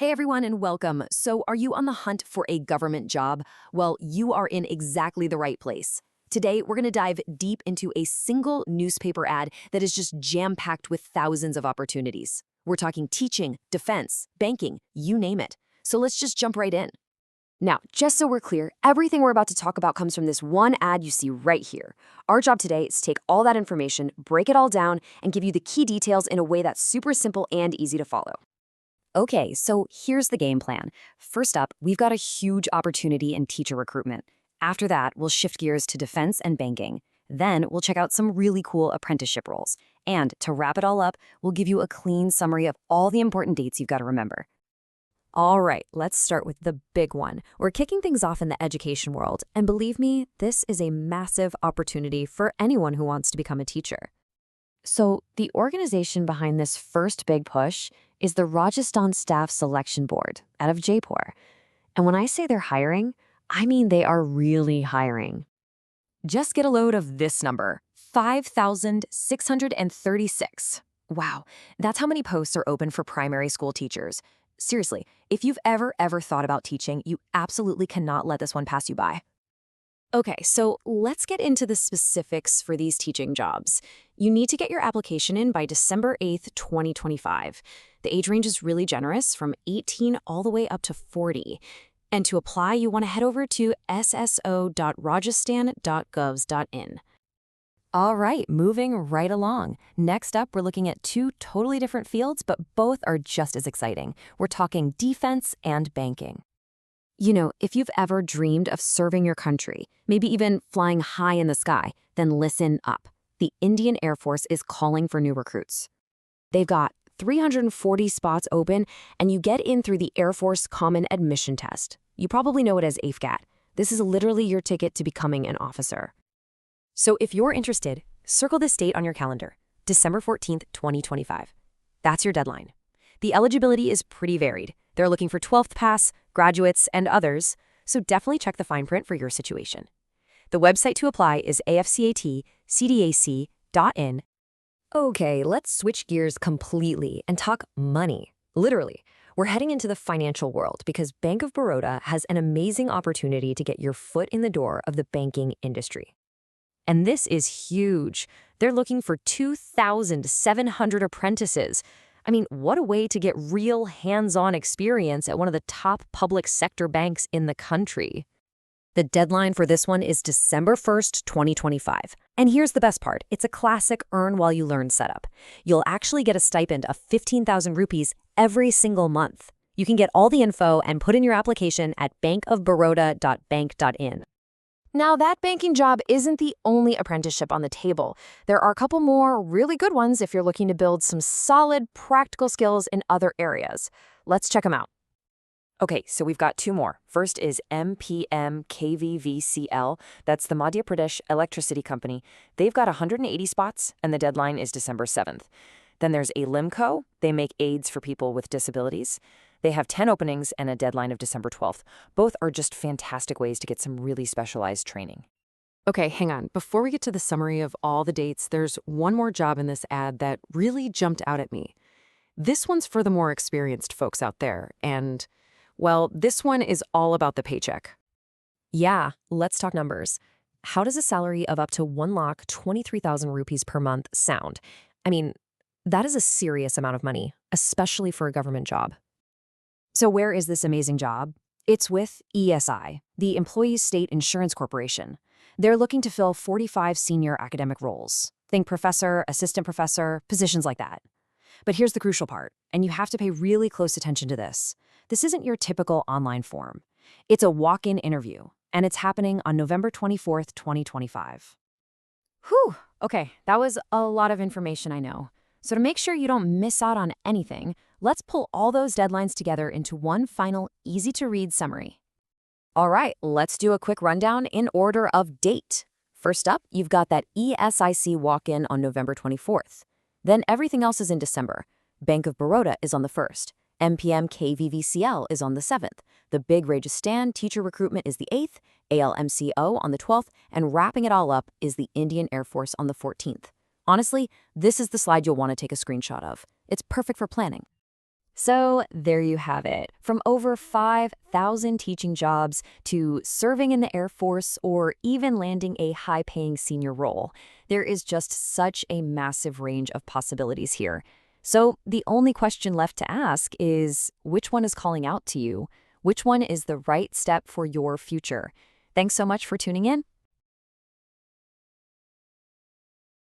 Hey everyone and welcome. So are you on the hunt for a government job? Well, you are in exactly the right place. Today, we're going to dive deep into a single newspaper ad that is just jam-packed with thousands of opportunities. We're talking teaching, defense, banking, you name it. So let's just jump right in. Now, just so we're clear, everything we're about to talk about comes from this one ad you see right here. Our job today is to take all that information, break it all down, and give you the key details in a way that's super simple and easy to follow. Okay, so here's the game plan. First up, we've got a huge opportunity in teacher recruitment. After that, we'll shift gears to defense and banking. Then we'll check out some really cool apprenticeship roles. And to wrap it all up, we'll give you a clean summary of all the important dates you've got to remember. All right, let's start with the big one. We're kicking things off in the education world, and believe me, this is a massive opportunity for anyone who wants to become a teacher. So the organization behind this first big push is the Rajasthan Staff Selection Board out of Jaipur. And when I say they're hiring, I mean they are really hiring. Just get a load of this number, 5,636. Wow, that's how many posts are open for primary school teachers. Seriously, if you've ever thought about teaching, you absolutely cannot let this one pass you by. Okay, so let's get into the specifics for these teaching jobs. You need to get your application in by December 8th, 2025. The age range is really generous, from 18 all the way up to 40. And to apply, you want to head over to sso.rajasthan.govs.in. All right, moving right along. Next up, we're looking at two totally different fields, but both are just as exciting. We're talking defense and banking. You know, if you've ever dreamed of serving your country, maybe even flying high in the sky, then listen up. The Indian Air Force is calling for new recruits. They've got 340 spots open, and you get in through the Air Force Common Admission Test. You probably know it as Afcat. This is literally your ticket to becoming an officer. So if you're interested, circle this date on your calendar, December 14th, 2025. That's your deadline. The eligibility is pretty varied. They're looking for 12th pass, graduates, and others, so definitely check the fine print for your situation. The website to apply is afcatcdac.in. Okay, let's switch gears completely and talk money. Literally, we're heading into the financial world because Bank of Baroda has an amazing opportunity to get your foot in the door of the banking industry. And this is huge. They're looking for 2,700 apprentices. I mean, what a way to get real hands-on experience at one of the top public sector banks in the country. The deadline for this one is December 1st, 2025. And here's the best part. It's a classic earn-while-you-learn setup. You'll actually get a stipend of 15,000 rupees every single month. You can get all the info and put in your application at bankofbaroda.bank.in. Now, that banking job isn't the only apprenticeship on the table. There are a couple more really good ones if you're looking to build some solid practical skills in other areas. Let's check them out. Okay, so we've got two more. First is Mpmkvvcl. That's the Madhya Pradesh Electricity Company. They've got 180 spots, and the deadline is December 7th. Then there's Alimco. They make aids for people with disabilities. They have 10 openings and a deadline of December 12th. Both are just fantastic ways to get some really specialized training. Okay, hang on. Before we get to the summary of all the dates, there's one more job in this ad that really jumped out at me. This one's for the more experienced folks out there, and, well, this one is all about the paycheck. Yeah, let's talk numbers. How does a salary of up to 1,23,000 rupees per month sound? I mean, that is a serious amount of money, especially for a government job. So where is this amazing job? It's with ESI, the Employees State Insurance Corporation. They're looking to fill 45 senior academic roles. Think professor, assistant professor, positions like that. But here's the crucial part, and you have to pay really close attention to this. This isn't your typical online form. It's a walk-in interview, and it's happening on November 24th, 2025. Whew, okay, that was a lot of information, I know. So to make sure you don't miss out on anything, let's pull all those deadlines together into one final, easy-to-read summary. All right, let's do a quick rundown in order of date. First up, you've got that ESIC walk-in on November 24th. Then everything else is in December. Bank of Baroda is on the 1st. Mpmkvvcl is on the 7th. The big Rajasthan teacher recruitment is the 8th, Alimco on the 12th, and wrapping it all up is the Indian Air Force on the 14th. Honestly, this is the slide you'll want to take a screenshot of. It's perfect for planning. So there you have it. From over 5,000 teaching jobs to serving in the Air Force or even landing a high-paying senior role, there is just such a massive range of possibilities here. So the only question left to ask is, which one is calling out to you? Which one is the right step for your future? Thanks so much for tuning in.